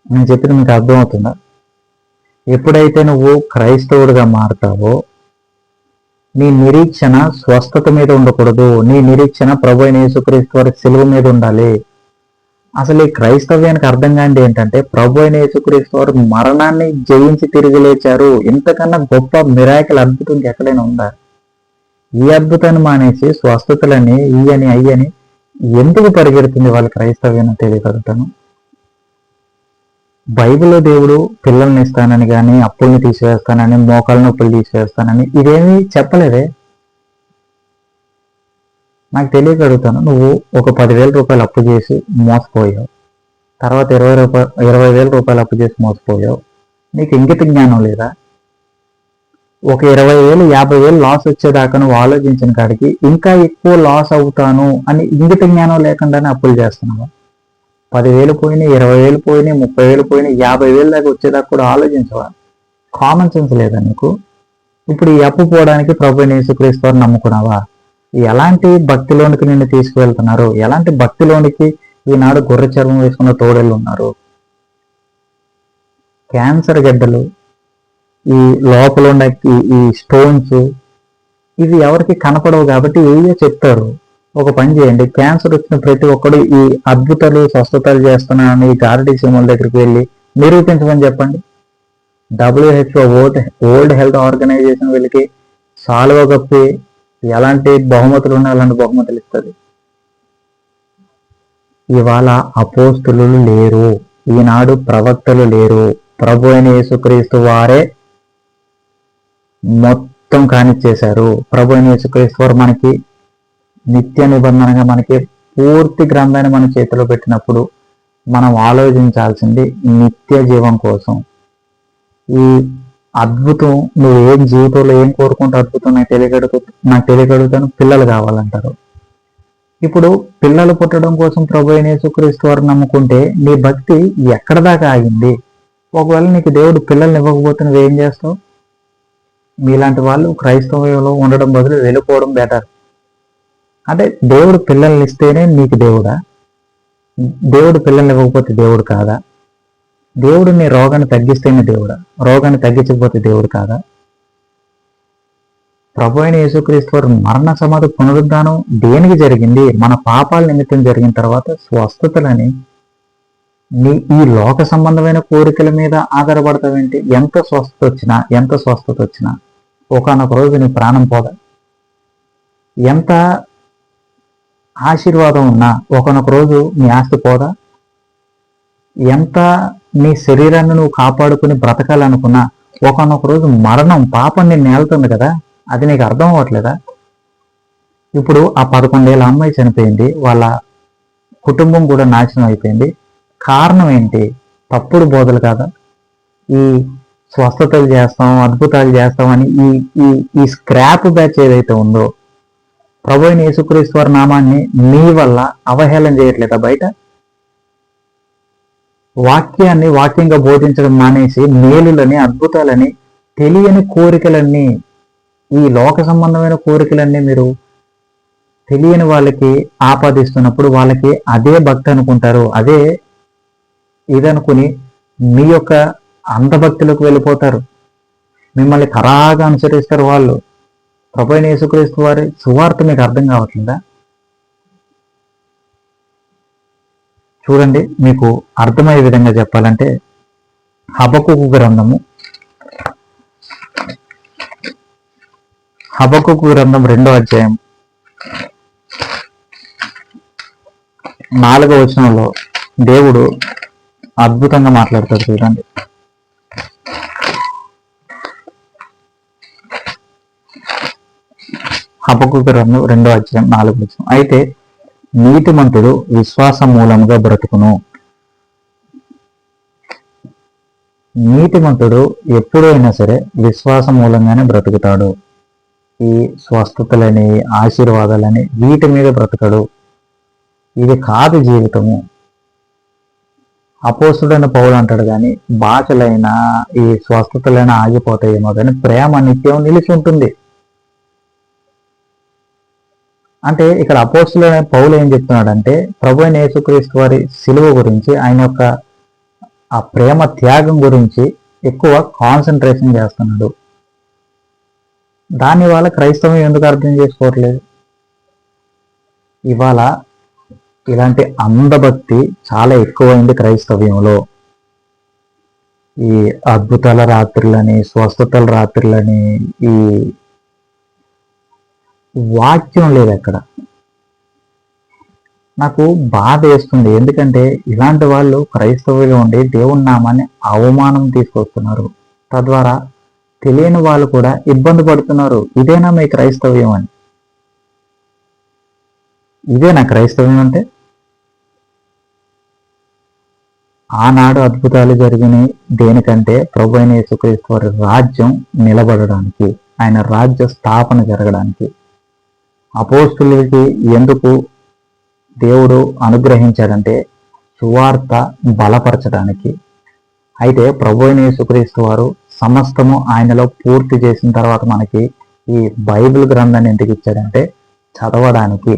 నేను చెప్పింది మీకు అర్థమవుతుందా? ఎప్పుడైతే నువ్వు క్రైస్తవుడిగా మారుతావో నీ నిరీక్షణ స్వస్థత మీద ఉండకూడదు, నీ నిరీక్షణ ప్రభువైన యేసుక్రీస్తు వారి సిలువ మీద ఉండాలి. అసలు ఈ క్రైస్తవ్యానికి అర్థం కానిది ఏంటంటే, ప్రభువైన యేసుక్రీస్తు వారు మరణాన్ని జయించి తిరిగి లేచారు. ఇంతకన్నా గొప్ప మిరాకిల్, అద్భుతం ఎక్కడైనా ఉందా? ఈ అద్భుతాన్ని మానేసి స్వస్థతలని ఇయ్యని అయ్యని ఎందుకు పరిగెడుతుంది వాళ్ళ క్రైస్తవ్యాన్ని తెలియగలుగుతాను. బైబిల్లో దేవుడు పిల్లల్ని ఇస్తానని కానీ, అప్పుల్ని తీసివేస్తానని, మోకాళ్ళ నొప్పులు తీసివేస్తానని ఇదేమీ చెప్పలేదే. నాకు తెలియగలుగుతాను, నువ్వు ఒక 10,000 రూపాయలు అప్పు చేసి మోసపోయావు, తర్వాత 20,000 రూపాయలు అప్పు చేసి మోసపోయావు. నీకు ఇంగిత జ్ఞానం లేదా? ఒక 20,000 50,000 లాస్ వచ్చేదాకా నువ్వు ఆలోచించిన కాడికి ఇంకా ఎక్కువ లాస్ అవుతాను అని ఇంగిత జ్ఞానం లేకుండానే అప్పులు చేస్తున్నావా? 10,000 పోయినాయి, 20,000 పోయినాయి, 30,000 పోయినాయి, 50,000 దాకా వచ్చేదాకా కూడా ఆలోచించవా? కామన్ సెన్స్ లేదా నీకు? ఇప్పుడు ఈ అప్పు పోవడానికి ప్రభువైన యేసుక్రీస్తు వారిని నమ్ముకున్నావా? ఎలాంటి భక్తిలోనికి నిన్ను తీసుకువెళ్తున్నారు? ఎలాంటి భక్తిలోనికి ఈనాడు గొర్రె చర్మం వేసుకున్న తోడేళ్ళు ఉన్నారు? క్యాన్సర్ గడ్డలు, ఈ లోపల ఉన్న ఈ స్టోన్స్, ఇవి ఎవరికి కనపడవు కాబట్టి ఏయో చెప్తారు. ఒక పని చేయండి, క్యాన్సర్ వచ్చిన ప్రతి ఒక్కడు ఈ అద్భుతాలు స్వస్థతలు చేస్తున్నానని ఈ గారడీ సింహల దగ్గరికి వెళ్ళి నిరూపించమని చెప్పండి. WHO వరల్డ్ హెల్త్ ఆర్గనైజేషన్ వీళ్ళకి సాల్వ కప్పి ఎలాంటి బహుమతులు ఉన్నాయి అలాంటి బహుమతులు ఇస్తుంది. ఇవాళ అపోస్తులు లేరు, ఈనాడు ప్రవక్తలు లేరు, ప్రభు అయిన యేసుక్రీస్తు వారే మొత్తం కానిచ్చేశారు. ప్రభు అయిన యేసుక్రీస్తు వారు మనకి నిత్య నిబంధనగా మనకి పూర్తి గ్రంథాన్ని మన చేతిలో పెట్టినప్పుడు మనం ఆలోచించాల్సింది నిత్య జీవం కోసం. ఈ అద్భుతం నువ్వు ఏం జీవితంలో ఏం కోరుకుంటే అద్భుతం నాకు తెలియగలుగుతాను, పిల్లలు కావాలంటారు. ఇప్పుడు పిల్లలు పుట్టడం కోసం ప్రభు అయిన యేసుక్రీస్తు వారు నమ్ముకుంటే నీ భక్తి ఎక్కడ దాకా ఆగింది? ఒకవేళ నీకు దేవుడు పిల్లల్ని ఇవ్వకపోతే నువ్వేం చేస్తావు? మీలాంటి వాళ్ళు క్రైస్తవంలో ఉండడం బదులు వెళ్ళిపోవడం బెటర్. అంటే దేవుడు పిల్లల్ని ఇస్తేనే నీకు దేవుడా? దేవుడు పిల్లల్ని ఇవ్వకపోతే దేవుడు కాదా? దేవుడు నీ రోగాన్ని తగ్గిస్తేనే దేవుడా? రోగాన్ని తగ్గించకపోతే దేవుడు కాదా? ప్రభు అయిన యేసుక్రీస్తు వారు మరణ సమాధి పునరుద్ధానం దేనికి జరిగింది? మన పాపాల నిమిత్తం జరిగిన తర్వాత స్వస్థతలని ఈ లోక సంబంధమైన కోరికల మీద ఆధారపడతావేంటి? ఎంత స్వస్థత వచ్చినా ఒకనొక రోజు నీ ప్రాణం పోదా? ఎంత ఆశీర్వాదం ఉన్నా ఒకనొక రోజు నీ ఆస్తి పోదా? ఎంత నీ శరీరాన్ని నువ్వు కాపాడుకుని బ్రతకాలనుకున్నా ఒకనొక రోజు మరణం, పాపం నిన్ను నేలుతుంది కదా, అది నీకు అర్థం అవ్వట్లేదా? ఇప్పుడు ఆ 11 ఏళ్ళ అమ్మాయి చనిపోయింది, వాళ్ళ కుటుంబం కూడా నాశనం అయిపోయింది. కారణం ఏంటి? తప్పుడు బోధలు కాదా? ఈ స్వస్థతలు చేస్తాం, అద్భుతాలు చేస్తామని ఈ ఈ ఈ స్క్రాప్ బ్యాచ్ ఏదైతే ఉందో, ప్రభు అయిన యేసుక్రీస్తు వారి నామాన్ని మీ వల్ల అవహేళన చేయట్లేదా బయట? వాక్యాన్ని వాక్యంగా బోధించడం మానేసి మేలులని, అద్భుతాలని, తెలియని కోరికలన్నీ, ఈ లోక సంబంధమైన కోరికలన్నీ మీరు తెలియని వాళ్ళకి ఆపాదిస్తున్నప్పుడు వాళ్ళకి అదే భక్తి అనుకుంటారు, అదే ఇదనుకుని మీ యొక్క అంధభక్తిలోకి వెళ్ళిపోతారు. మిమ్మల్ని ఖరాగా అనుసరిస్తారు వాళ్ళు. ప్రభు అయిన యేసుక్రీస్తు వారి సువార్త మీకు అర్థం కావట్లేదా? చూడండి, మీకు అర్థమయ్యే విధంగా చెప్పాలంటే హబక్కూకు గ్రంథం 2వ అధ్యాయం 4వ వచనంలో దేవుడు అద్భుతంగా మాట్లాడతాడు. చూడండి, హబక్కూకు గ్రంథం 2వ అధ్యాయం 4వ వచనం. అయితే నీతిమంతుడు విశ్వాస మూలముగా బ్రతుకును. నీతిమంతుడు ఎప్పుడైనా సరే విశ్వాస మూలంగానే బ్రతుకుతాడు. ఈ స్వస్థతలని, ఆశీర్వాదాలని వీటి మీద బ్రతకడు. ఇది కాదు జీవితము. అపోస్తుడైన పౌలు అంటాడు, కానీ భాషలైనా ఈ స్వస్థతలైనా ఆగిపోతాయేమో కానీ ప్రేమ నిత్యం నిలిచి ఉంటుంది. అంటే ఇక్కడ అపోస్తుడైన పౌలు ఏం చెప్తున్నాడంటే, ప్రభు అయిన యేసుక్రీస్తు వారి సిలువ గురించి, ఆయన యొక్క ఆ ప్రేమ త్యాగం గురించి ఎక్కువ కాన్సన్ట్రేషన్ చేస్తున్నాడు. దానివల్ల క్రైస్తవం ఎందుకు అర్థం చేసుకోవట్లేదు? ఇవాళ ఇలాంటి అంధభక్తి చాలా ఎక్కువైంది క్రైస్తవ్యంలో. ఈ అద్భుతాల రాత్రులని, స్వస్థతల రాత్రులని, ఈ వాక్యం లేదు అక్కడ. నాకు బాధ వేస్తుంది, ఎందుకంటే ఇలాంటి వాళ్ళు క్రైస్తవులుగా ఉండి దేవుని నామాన్ని అవమానం తీసుకొస్తున్నారు. తద్వారా తెలియని వాళ్ళు కూడా ఇబ్బంది పడుతున్నారు. ఇదేనా మీ క్రైస్తవ్యం అని? ఇదేనా క్రైస్తవ్యం అంటే? ఆనాడు అద్భుతాలు జరిగినాయి దేనికంటే ప్రభు అయిన యేసుక్రీస్తు వారి రాజ్యం నిలబడడానికి, ఆయన రాజ్య స్థాపన జరగడానికి. అపోస్తులకి ఎందుకు దేవుడు అనుగ్రహించాడంటే సువార్త బలపరచడానికి. అయితే ప్రభు అయిన యేసుక్రీస్తు వారు సమస్తము ఆయనలో పూర్తి చేసిన తర్వాత మనకి ఈ బైబిల్ గ్రంథాన్ని ఎందుకు ఇచ్చాడంటే చదవడానికి.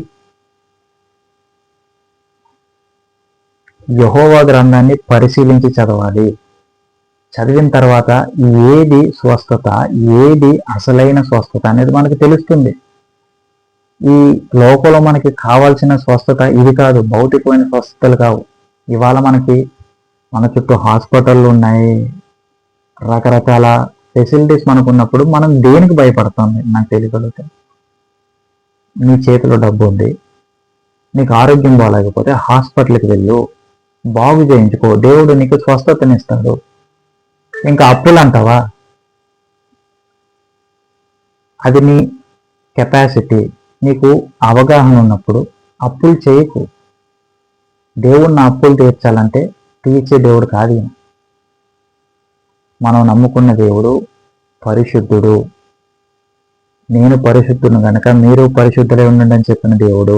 యెహోవా గ్రంథాన్ని పరిశీలించి చదవాలి. చదివిన తర్వాత ఏది స్వస్థత, ఏది అసలైన స్వస్థత అనేది మనకు తెలుస్తుంది. ఈ లోకంలో మనకి కావాల్సిన స్వస్థత ఇది కాదు, భౌతికమైన స్వస్థతలు కావు. ఇవాళ మన చుట్టూ హాస్పిటళ్ళు ఉన్నాయి, రకరకాల ఫెసిలిటీస్ మనకు ఉన్నప్పుడు మనం దేనికి భయపడుతుంది? నాకు తెలియగలుగుతా. నీ చేతిలో డబ్బు ఉంది, నీకు ఆరోగ్యం బాగాలేకపోతే హాస్పిటల్కి వెళ్ళు, బాగు చేయించుకో, దేవుడు నీకు స్వస్థతనిస్తాడు. ఇంకా అప్పులు అంటావా? అది నీ కెపాసిటీ. నీకు అవగాహన ఉన్నప్పుడు అప్పులు చేయకు. దేవుడు నా అప్పులు తీర్చాలంటే తీర్చే దేవుడు కాదు ఈయన. మనం నమ్ముకున్న దేవుడు పరిశుద్ధుడు. నేను పరిశుద్ధును గనక మీరు పరిశుద్ధులై ఉండండి అని చెప్పిన దేవుడు.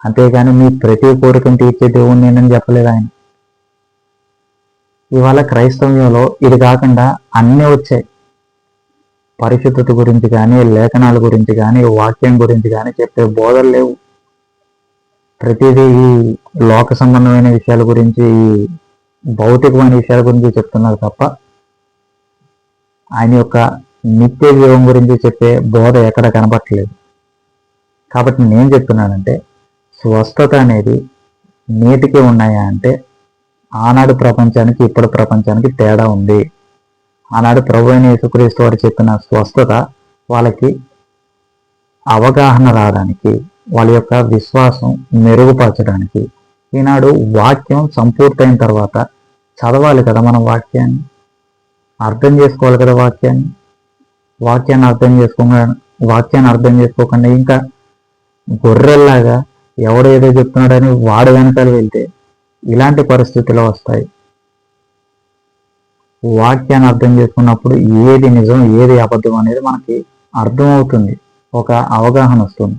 అంతేగాని మీ ప్రతి కోరికను తీర్చే దేవుడు నేనని చెప్పలేదు ఆయన. ఇవాళ క్రైస్తవ్యంలో ఇది కాకుండా అన్నీ వచ్చాయి. పరిశుద్ధత గురించి కానీ, లేఖనాల గురించి కానీ, వాక్యం గురించి కానీ చెప్పే బోధలు లేవు. ప్రతిదీ ఈ లోక సంబంధమైన విషయాల గురించి, ఈ భౌతికమైన విషయాల గురించి చెప్తున్నారు తప్ప ఆయన యొక్క నిత్య జీవం గురించి చెప్పే బోధ ఎక్కడ కనబట్టలేదు. కాబట్టి నేను చెప్తున్నానంటే స్వస్థత అనేది నేటికి ఉన్నాయా అంటే ఆనాడు ప్రపంచానికి ఇప్పుడు ప్రపంచానికి తేడా ఉంది. ఆనాడు ప్రభువైన యేసుక్రీస్తు వారు చెప్పిన స్వస్థత వాళ్ళకి అవగాహన రావడానికి, వాళ్ళ యొక్క విశ్వాసం మెరుగుపరచడానికి. ఈనాడు వాక్యం సంపూర్తయిన తర్వాత చదవాలి కదా మనం వాక్యాన్ని, అర్థం చేసుకోవాలి కదా వాక్యాన్ని అర్థం చేసుకోకుండా ఇంకా గొర్రెల్లాగా ఎవడేదో చెప్తున్నాడని వాడు వెనకాల వెళ్తే ఇలాంటి పరిస్థితులు వస్తాయి. వాక్యాన్ని అర్థం చేసుకున్నప్పుడు ఏది నిజం ఏది అబద్ధం అనేది మనకి అర్థమవుతుంది, ఒక అవగాహన వస్తుంది.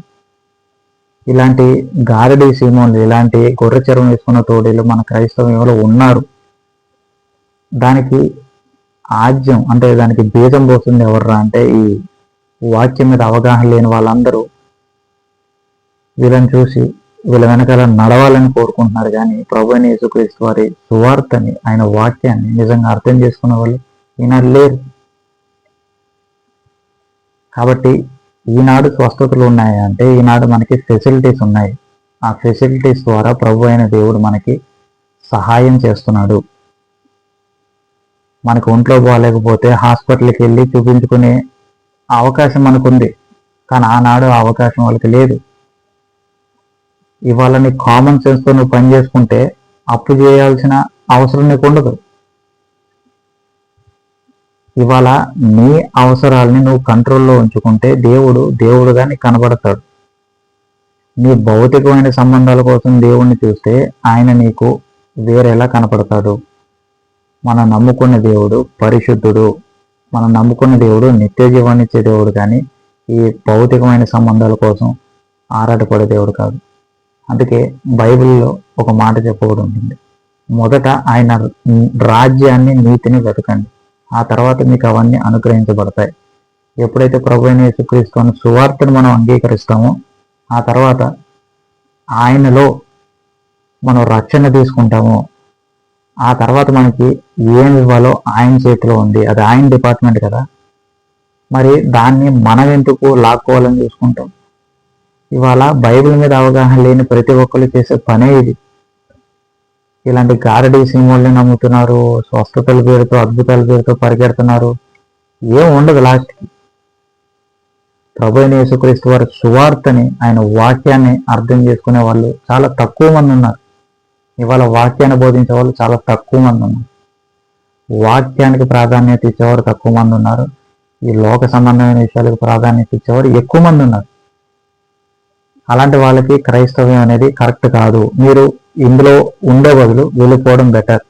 ఇలాంటి గారడీ సీమోన్లు, ఇలాంటి గొర్రె చర్మం వేసుకున్న తోడీలు మన క్రైస్తవంలో ఉన్నారు. దానికి ఆజ్యం అంటే దానికి బీజం పోస్తుంది ఎవర్రా అంటే ఈ వాక్యం మీద అవగాహన లేని వాళ్ళందరూ వీళ్ళని చూసి వీళ్ళ వెనకాల నడవాలని కోరుకుంటున్నారు. కానీ ప్రభువైన యేసుక్రీస్తు వారి సువార్తని, ఆయన వాక్యాన్ని నిజంగా అర్థం చేసుకున్న వాళ్ళు ఈనాడు లేరు. కాబట్టి ఈనాడు స్వస్థతలు ఉన్నాయి అంటే ఈనాడు మనకి ఫెసిలిటీస్ ఉన్నాయి. ఆ ఫెసిలిటీస్ ద్వారా ప్రభు అయిన దేవుడు మనకి సహాయం చేస్తున్నాడు. మనకు ఒంట్లో బాగాలేకపోతే హాస్పిటల్కి వెళ్ళి చూపించుకునే అవకాశం మనకుంది. కానీ ఆనాడు ఆ అవకాశం వాళ్ళకి లేదు. ఇవాళ నీ కామన్ సెన్స్తో నువ్వు పని చేసుకుంటే అప్పు చేయాల్సిన అవసరం నీకు ఉండదు. ఇవాళ నీ అవసరాలని నువ్వు కంట్రోల్లో ఉంచుకుంటే దేవుడుగా నీకు కనబడతాడు. నీ భౌతికమైన సంబంధాల కోసం దేవుణ్ణి చూస్తే ఆయన నీకు వేరేలా కనపడతాడు. మనం నమ్ముకున్న దేవుడు పరిశుద్ధుడు, మనం నమ్ముకున్న దేవుడు నిత్య జీవాన్ని ఇచ్చే దేవుడు, కానీ ఈ భౌతికమైన సంబంధాల కోసం ఆరాటపడే దేవుడు కాదు. అందుకే బైబిల్లో ఒక మాట చెప్పబడి ఉంటుంది, మొదట ఆయన రాజ్యాన్ని నీతిని వెతకండి, ఆ తర్వాత మీకు అవన్నీ అనుగ్రహించబడతాయి. ఎప్పుడైతే ప్రభువైన యేసుక్రీస్తు అనే సువార్తను మనం అంగీకరిస్తామో ఆ తర్వాత ఆయనలో మనం రక్షణ తీసుకుంటామో ఆ తర్వాత మనకి ఏం ఇవ్వాలో ఆయన చేతిలో ఉంది. అది ఆయన డిపార్ట్మెంట్ కదా, మరి దాన్ని మనం ఎందుకు లాక్కోవాలని చూసుకుంటాం. ఇవాళ బైబిల్ మీద అవగాహన లేని ప్రతి ఒక్కరు చేసే పనే ఇది. ఇలాంటి గారడీ సింహల్ని నమ్ముతున్నారు, స్వస్థతల పేరుతో అద్భుతాల పేరుతో పరిగెడుతున్నారు. ఏం ఉండదు లాస్ట్కి. ప్రభువైన యేసుక్రీస్తు వారి సువార్తని, ఆయన వాక్యాన్ని అర్థం చేసుకునే వాళ్ళు చాలా తక్కువ మంది ఉన్నారు. ఇవాళ వాక్యాన్ని బోధించే వాళ్ళు చాలా తక్కువ మంది ఉన్నారు. వాక్యానికి ప్రాధాన్యత ఇచ్చేవారు తక్కువ మంది ఉన్నారు. ఈ లోక సంబంధమైన విషయాలకు ప్రాధాన్యత ఇచ్చేవారు ఎక్కువ మంది ఉన్నారు. అలాంటి వాళ్ళకి క్రైస్తవ్యం అనేది కరెక్ట్ కాదు. మీరు ఇందులో ఉండే బదులు వెళ్ళిపోవడం బెటర్.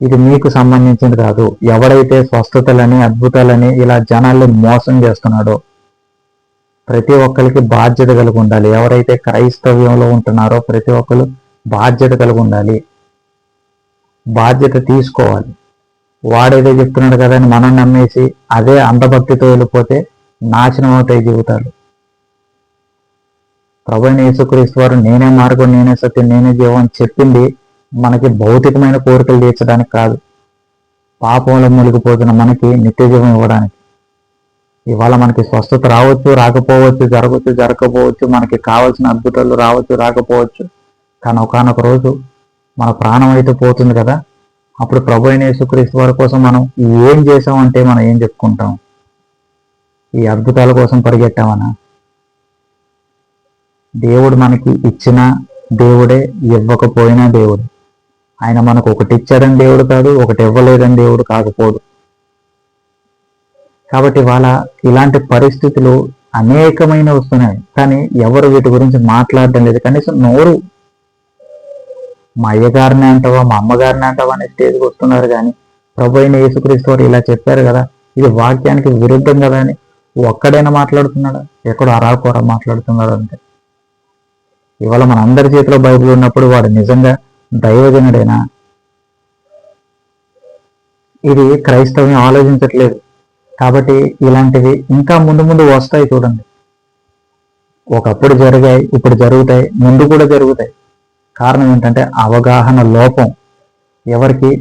ఇది మీకు సంబంధించింది కాదు. ఎవడైతే స్వస్థతలని అద్భుతాలని ఇలా జనాల్ని మోసం చేస్తున్నాడో ప్రతి ఒక్కరికి బాధ్యత కలిగి ఉండాలి. ఎవరైతే క్రైస్తవ్యంలో ఉంటున్నారో ప్రతి ఒక్కరు బాధ్యత కలిగి ఉండాలి, బాధ్యత తీసుకోవాలి. వాడేదో చెప్తున్నాడు కదా అని మనం నమ్మేసి అదే అంధభక్తితో వెళ్ళిపోతే నాశనం అవుతాయి జీవితాలు. ప్రభువైన యేసుక్రీస్తు వారు నేనే మార్గం, నేనే సత్యం, నేనే జీవం చెప్పింది మనకి భౌతికమైన కోరికలు తీర్చడానికి కాదు, పాపంలో మునిగిపోతున్న మనకి నిత్య జీవం ఇవ్వడానికి. ఇవాళ మనకి స్వస్థత రావచ్చు, రాకపోవచ్చు, జరగవచ్చు, జరగకపోవచ్చు, మనకి కావాల్సిన అద్భుతాలు రావచ్చు, రాకపోవచ్చు. కానీ ఒకనొక రోజు మన ప్రాణం అయితే పోతుంది కదా, అప్పుడు ప్రభువైన యేసుక్రీస్తు వారి కోసం మనం ఏం చేసామంటే మనం ఏం చెప్పుకుంటాం? ఈ అద్భుతాల కోసం పరిగెట్టామనా? దేవుడు మనకి ఇచ్చిన దేవుడే, ఇవ్వకపోయినా దేవుడు. ఆయన మనకు ఒకటి ఇచ్చాడని దేవుడు కాదు, ఒకటి ఇవ్వలేదని దేవుడు కాకపోడు. కాబట్టి వాళ్ళ ఇలాంటి పరిస్థితులు అనేకమైన వస్తున్నాయి, కానీ ఎవరు వీటి గురించి మాట్లాడడం లేదు. కనీసం నోరు, మా అయ్యగారిని అంటావా, మా అమ్మగారిని అంటావా అనే స్టేజ్కి వస్తున్నారు. కానీ ప్రభు అయిన యేసుక్రీస్తు వారు ఇలా చెప్పారు కదా, ఇది వాక్యానికి విరుద్ధం కదా అని ఒక్కడైనా మాట్లాడుతున్నాడా? ఎక్కడో అరాకొర మాట్లాడుతున్నాడు అంతే. ఇవాళ మన అందరి చేతిలో బైబిల్ ఉన్నప్పుడు వాడు నిజంగా దైవజనుడైనా? ఇది క్రైస్తవం ఆలోచించట్లేదు. కాబట్టి ఇలాంటివి ఇంకా ముందు ముందు వస్తాయి చూడండి. ఒకప్పుడు జరిగాయి, ఇప్పుడు జరుగుతాయి, ముందు కూడా జరుగుతాయి. కారణం ఏంటంటే అవగాహన లోపం, ఎవరికి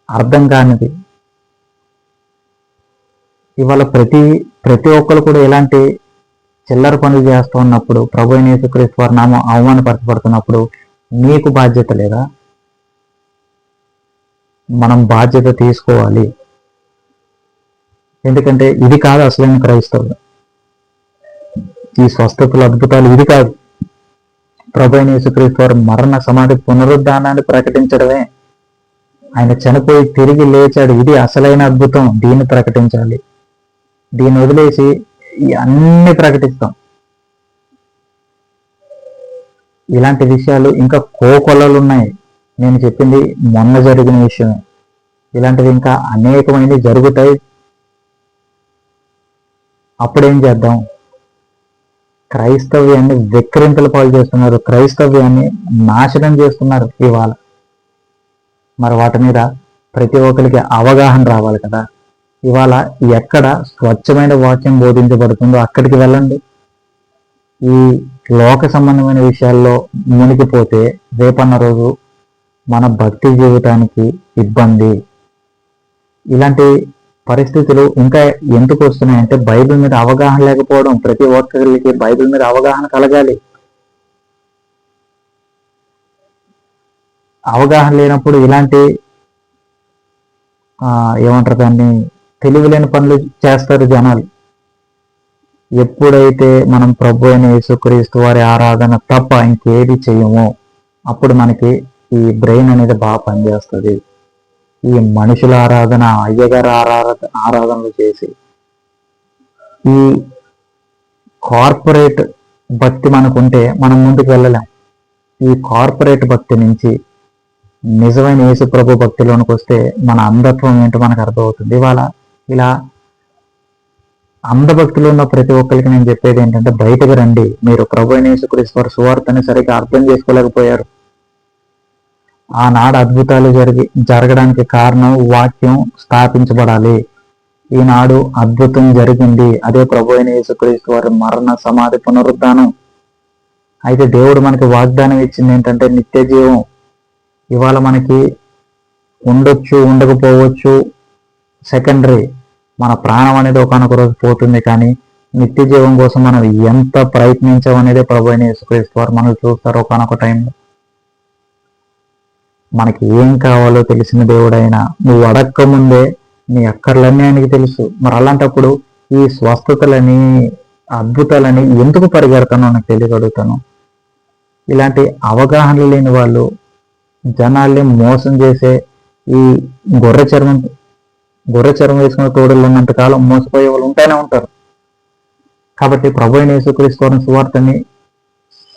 అర్థం కానిది. ఇవాళ ప్రతి ఒక్కరు కూడా ఇలాంటి చిల్లర పనులు చేస్తూ ఉన్నప్పుడు, ప్రభు అయిన యేసుక్రీస్తు వారి నామం అవమానపరచబడుతున్నప్పుడు మీకు బాధ్యత లేదా? మనం బాధ్యత తీసుకోవాలి. ఎందుకంటే ఇది కాదు అసలైన క్రైస్తవులు. ఈ స్వస్థతలు, అద్భుతాలు ఇది కాదు. ప్రభు అయిన యేసుక్రీస్తు వారు మరణ సమాధి పునరుద్ధానాన్ని ప్రకటించడమే. ఆయన చనిపోయి తిరిగి లేచాడు, ఇది అసలైన అద్భుతం. దీన్ని ప్రకటించాలి. దీన్ని వదిలేసి అన్ని ప్రకటిస్తాం. ఇలాంటి విషయాలు ఇంకా కోకొల్లలు ఉన్నాయి. నేను చెప్పింది మొన్న జరిగిన విషయమే. ఇలాంటివి ఇంకా అనేకమైనవి జరుగుతాయి. అప్పుడేం చేద్దాం? క్రైస్తవ్యాన్ని విక్రింతల పాలు చేస్తున్నారు, క్రైస్తవ్యాన్ని నాశనం చేస్తున్నారు ఇవాళ. మరి వాటి మీద ప్రతి ఒక్కరికి అవగాహన రావాలి కదా. ఇవాళ ఎక్కడ స్వచ్ఛమైన వాక్యం బోధించబడుతుందో అక్కడికి వెళ్ళండి. ఈ లోక సంబంధమైన విషయాల్లో మునిగిపోతే రేపన్న రోజు మన భక్తి జీవితానికి ఇబ్బంది. ఇలాంటి పరిస్థితులు ఇంకా ఎందుకు వస్తున్నాయంటే బైబిల్ మీద అవగాహన లేకపోవడం. ప్రతి ఒక్కరికి బైబిల్ మీద అవగాహన కలగాలి. అవగాహన లేనప్పుడు ఇలాంటి ఏమంటారు దాన్ని, తెలివిలేని పనులు చేస్తారు జనాలు. ఎప్పుడైతే మనం ప్రభు అయిన యేసుక్రీస్తు వారి ఆరాధన తప్ప ఇంకేది చెయ్యమో అప్పుడు మనకి ఈ బ్రెయిన్ అనేది బాగా పనిచేస్తుంది. ఈ మనుషుల ఆరాధన, అయ్యగారి ఆరాధనలు చేసి ఈ కార్పొరేట్ భక్తి మనకుంటే మనం ముందుకు వెళ్ళలేం. ఈ కార్పొరేట్ భక్తి నుంచి నిజమైన యేసు ప్రభు భక్తిలోనికి వస్తే మన అంధత్వం ఏంటో మనకు అర్థమవుతుంది. ఇవాళ ఇలా అంధభక్తులు ఉన్న ప్రతి ఒక్కరికి నేను చెప్పేది ఏంటంటే బయటకు రండి. మీరు ప్రభు అయిన యేసుక్రీస్తు వారి సువార్తని సరిగ్గా అర్థం చేసుకోలేకపోయారు. ఆనాడు అద్భుతాలు జరగడానికి కారణం వాక్యం స్థాపించబడాలి. ఈనాడు అద్భుతం జరిగింది, అదే ప్రభు అయిన యేసుక్రీస్తు వారి మరణ సమాధి పునరుద్ధానం. అయితే దేవుడు మనకి వాగ్దానం ఇచ్చింది ఏంటంటే నిత్య జీవం. ఇవాళ మనకి ఉండొచ్చు, ఉండకపోవచ్చు, సెకండరీ. మన ప్రాణం అనేది ఒకనొక రోజు పోతుంది, కానీ నిత్య జీవం కోసం మనం ఎంత ప్రయత్నించామనేది ప్రభు అయిన యేసుక్రీస్తు వారు మనల్ని చూస్తారు ఒకనొక టైంలో. మనకి ఏం కావాలో తెలిసిన దేవుడైనా నువ్వు అడక్క ముందే నీ అక్కర్లన్నీ ఆయనకి తెలుసు. మరి అలాంటప్పుడు ఈ స్వస్థతలని, అద్భుతాలని ఎందుకు పరిగెడతానో నాకు తెలియగలుగుతాను. ఇలాంటి అవగాహన లేని వాళ్ళు జనాల్ని మోసం చేసే ఈ గొర్రె చర్మం వేసుకున్న తోడులు ఉన్నంత కాలం మోసపోయే వాళ్ళు ఉంటూనే ఉంటారు. కాబట్టి ప్రభు అయిన యేసుక్రీస్తు వారి సువార్తని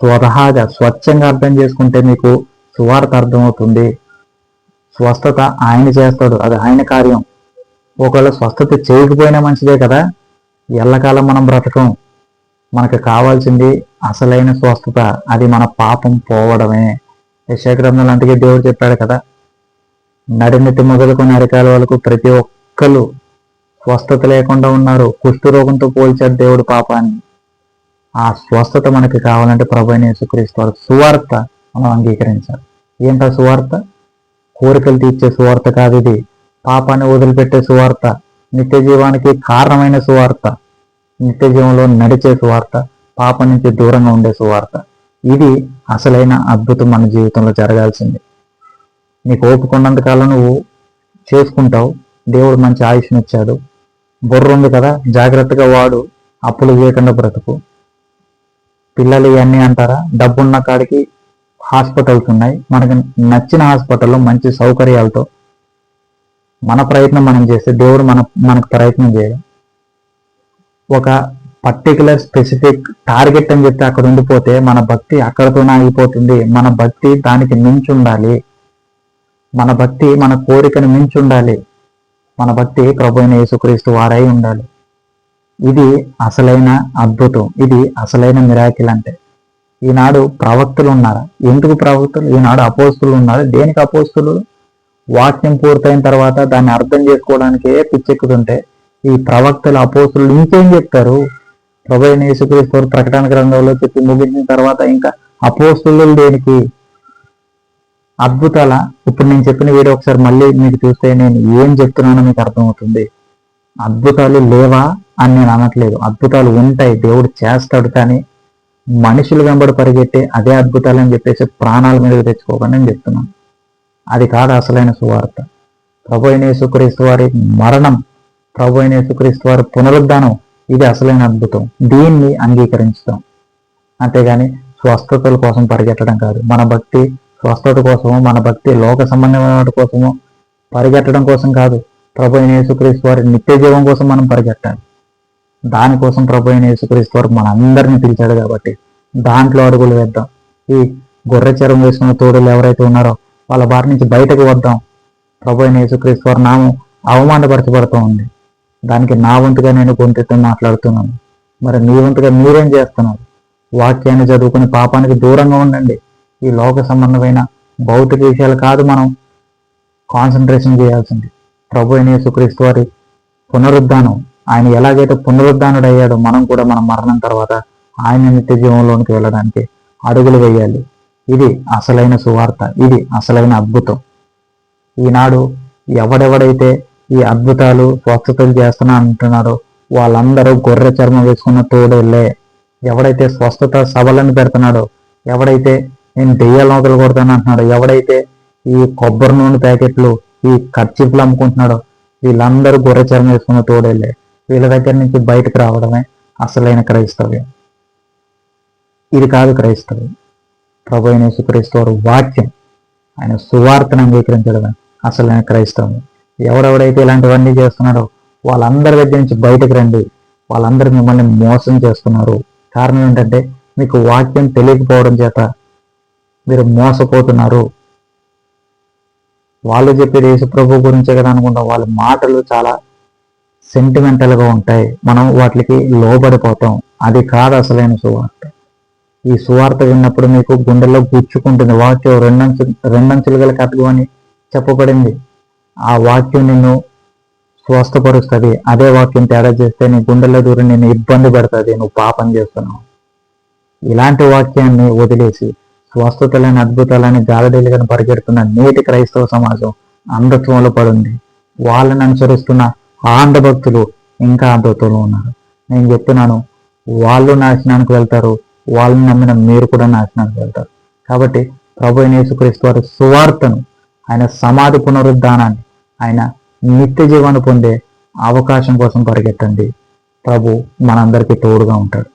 స్వతహాగా స్వచ్ఛంగా అర్థం చేసుకుంటే మీకు సువార్త అర్థమవుతుంది. స్వస్థత ఆయన చేస్తాడు, అది ఆయన కార్యం. ఒకవేళ స్వస్థత చేయకపోయినా మంచిదే కదా, ఎల్లకాలం మనం బ్రతకం. మనకు కావాల్సింది అసలైన స్వస్థత, అది మన పాపం పోవడమే. యెషయా గ్రంథం లాంటివి దేవుడు చెప్పాడు కదా, నడినెత్తి మొదలుకొని అరికాల వరకు ప్రతి ఒక్కరు స్వస్థత లేకుండా ఉన్నారు. కుష్ఠరోగంతో పోల్చాడు దేవుడు పాపాన్ని. ఆ స్వస్థత మనకి కావాలంటే ప్రభు అయిన యేసుక్రీస్తు వారి సువార్త మనం అంగీకరించాలి. ఏంటో సువార్త? కోరికలు తీర్చే సువార్త కాదు ఇది. పాపాన్ని వదిలిపెట్టే సువార్త, నిత్య జీవానికి కారణమైన సువార్త, నిత్య జీవంలో నడిచే సువార్త, పాపం నుంచి దూరంగా ఉండే సువార్త. ఇది అసలైన అద్భుతం మన జీవితంలో జరగాల్సింది. నీకు ఓపుకున్నంతకాలం నువ్వు చేసుకుంటావు. దేవుడు మంచి ఆయుష్ని ఇచ్చాడు, బుర్ర ఉంది కదా, జాగ్రత్తగా వాడు, అప్పులు చేయకుండా బ్రతుకు. పిల్లలు ఇవన్నీ అంటారా? డబ్బున్న కాడికి హాస్పిటల్స్ ఉన్నాయి. మనకు నచ్చిన హాస్పిటల్లో మంచి సౌకర్యాలతో మన ప్రయత్నం మనం చేస్తే దేవుడు మనకు ప్రయత్నం చేయడం. ఒక పర్టికులర్ స్పెసిఫిక్ టార్గెట్ అని చెప్పి అక్కడ ఉండిపోతే మన భక్తి అక్కడతోనే ఆగిపోతుంది. మన భక్తి దానికి మించి ఉండాలి. మన భక్తి మన కోరికను మించి ఉండాలి. మన భక్తి ప్రభు అయిన యేసుక్రీస్తు వారై ఉండాలి. ఇది అసలైన అద్భుతం. ఇది అసలైన మిరాకిల్. అంటే ఈనాడు ప్రవక్తలు ఉన్నారా? ఎందుకు ప్రవక్తలు? ఈనాడు అపోస్తులు ఉన్నారు. దేనికి అపోస్తులు? వాక్యం పూర్తయిన తర్వాత దాన్ని అర్థం చేసుకోవడానికే పిచ్చెక్కుతుంటే ఈ ప్రవక్తలు అపోస్తులు ఇంకేం చెప్తారు? ప్రభు అయిన యేసుక్రీస్తు ప్రకటన గ్రంథంలో చెప్పి ముగించిన తర్వాత ఇంకా అపోస్తులు దేనికి? అద్భుతాల ఇప్పుడు నేను చెప్పిన వీడియో ఒకసారి మళ్ళీ మీకు చూస్తే నేను ఏం చెప్తున్నానో మీకు అర్థమవుతుంది. అద్భుతాలు లేవా అని నేను అనట్లేదు. అద్భుతాలు ఉంటాయి, దేవుడు చేస్తాడు. కానీ మనుషులు వెంబడి పరిగెట్టే అదే అద్భుతాలు అని చెప్పేసి ప్రాణాల మీదకి తెచ్చుకోకుండా నేను చెప్తున్నాను. అది కాదు అసలైన సువార్త. ప్రభు అయిన యేసుక్రీస్తు వారి మరణం, ప్రభు అయిన యేసుక్రీస్తు వారి పునరుద్ధానం, ఇది అసలైన అద్భుతం. దీన్ని అంగీకరించుతాం. అంతేగాని స్వస్థతల కోసం పరిగెట్టడం కాదు. మన భక్తి స్వస్థత కోసము, మన భక్తి లోక సంబంధమైన వాటి కోసము పరిగెట్టడం కోసం కాదు. ప్రభు అయిన యేసుక్రీస్తు వారి నిత్య జీవం కోసం మనం పరిగెట్టాలి. దానికోసం ప్రభు అయిన యేసుక్రీస్తు వారు మన అందరినీ పిలిచాడు కాబట్టి దాంట్లో అడుగులు వేద్దాం. ఈ గొర్రె చరం వేసుకున్న తోడులు ఎవరైతే ఉన్నారో వాళ్ళ బారి నుంచి బయటకు వద్దాం. ప్రభు అయిన యేసుక్రీస్తు వారి నామం అవమానపరచబడుతూ ఉంది. దానికి నా వంతుగా నేను గొంతెత్తి మాట్లాడుతున్నాను. మరి మీ వంతుగా మీరేం చేస్తున్నారు? వాక్యాన్ని చదువుకుని పాపానికి దూరంగా ఉండండి. ఈ లోక సంబంధమైన భౌతిక విషయాలు కాదు మనం కాన్సన్ట్రేషన్ చేయాల్సింది. ప్రభు అయిన యేసుక్రీస్తు వారి పునరుద్ధానం, ఆయన ఎలాగైతే పునరుద్ధానుడు అయ్యాడో మనం కూడా మన మరణం తర్వాత ఆయన నిత్య జీవంలోనికి వెళ్ళడానికి అడుగులు వేయాలి. ఇది అసలైన సువార్త. ఇది అసలైన అద్భుతం. ఈనాడు ఎవడెవడైతే ఈ అద్భుతాలు స్వస్థతలు చేస్తున్నా అంటున్నారో వాళ్ళందరూ గొర్రె చర్మం వేసుకున్న తోడేళ్ళే. ఎవడైతే స్వస్థత సభలను పెడుతున్నాడో, ఎవడైతే నేను దెయ్యాలు నౌకలు కొడతాను అంటున్నాడో, ఎవడైతే ఈ కొబ్బరి నూనె ప్యాకెట్లు, ఈ కర్చీఫ్లు అమ్ముకుంటున్నాడో వీళ్ళందరూ గొర్రె చర్మం వేసుకున్న తోడేళ్ళే. వీళ్ళ దగ్గర నుంచి బయటకు రావడమే అసలైన క్రైస్తవ్యం. ఇది కాదు క్రైస్తవ్యం. ప్రభు అయిన యేసుక్రీస్తు వారి వాక్యం, ఆయన సువార్తను అంగీకరించడమే అసలైన క్రైస్తవ్యం. ఎవడెవడైతే ఇలాంటివన్నీ చేస్తున్నాడో వాళ్ళందరి దగ్గర నుంచి బయటకు రండి. వాళ్ళందరూ మిమ్మల్ని మోసం చేస్తున్నారు. కారణం ఏంటంటే మీకు వాక్యం తెలియకపోవడం చేత మీరు మోసపోతున్నారు. వాళ్ళు చెప్పేది యేసు ప్రభు గురించే కదా అనుకుంటాం. వాళ్ళ మాటలు చాలా సెంటిమెంటల్గా ఉంటాయి. మనం వాటికి లోబడిపోతాం. అది కాదు అసలైన సువార్త. ఈ సువార్త విన్నప్పుడు మీకు గుండెల్లో గుచ్చుకుంటుంది. వాక్యం రెండంచులు గల ఖడ్గం అని చెప్పబడింది. ఆ వాక్యం నిన్ను స్వస్థపరుస్తుంది. అదే వాక్యం తేడా చేస్తే నీ గుండెల్లో దూరం నిన్ను ఇబ్బంది పెడుతుంది. నువ్వు పాపం చేస్తున్నావు. ఇలాంటి వాక్యాన్ని వదిలేసి స్వస్థతలని అద్భుతాలని గాలడీలుగా పరిగెడుతున్న నేటి క్రైస్తవ సమాజం అంధత్వంలో పడింది. వాళ్ళని అనుసరిస్తున్న ఆంధ భక్తులు ఇంకా అంధత్వంలో ఉన్నారు. నేను చెప్తున్నాను, వాళ్ళు నాశనానికి వెళ్తారు. వాళ్ళని నమ్మిన మీరు కూడా నాశనానికి వెళ్తారు. కాబట్టి ప్రభు అయిన యేసుక్రీస్తు వారి సువార్తను, ఆయన సమాధి పునరుద్ధానాన్ని, ఆయన నిత్య జీవాన్ని పొందే అవకాశం కోసం పరిగెట్టండి. ప్రభు మనందరికీ తోడుగా ఉంటాడు.